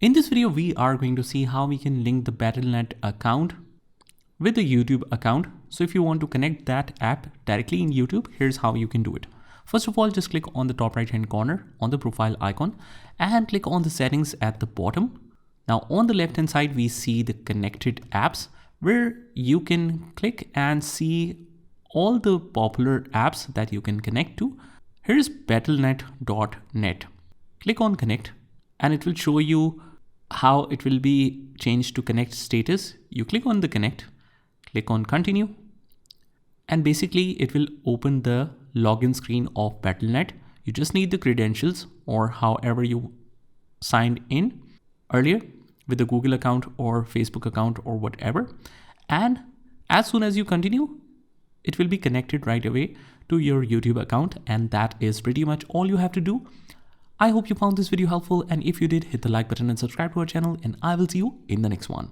In this video, we are going to see how we can link the Battle.net account with the YouTube account. So if you want to connect that app directly in YouTube, here's how you can do it. First of all, just click on the top right hand corner on the profile icon and click on the settings at the bottom. Now on the left hand side, we see the connected apps where you can click and see all the popular apps that you can connect to. Here's Battle.net. Click on connect and it will show you how it will be changed to connect status. You click on the connect, click on continue, and basically it will open the login screen of Battle.net. You just need the credentials or however you signed in earlier with the Google account or Facebook account or whatever. And as soon as you continue, it will be connected right away to your YouTube account. And that is pretty much all you have to do. I hope you found this video helpful, and if you did, hit the like button and subscribe to our channel, and I will see you in the next one.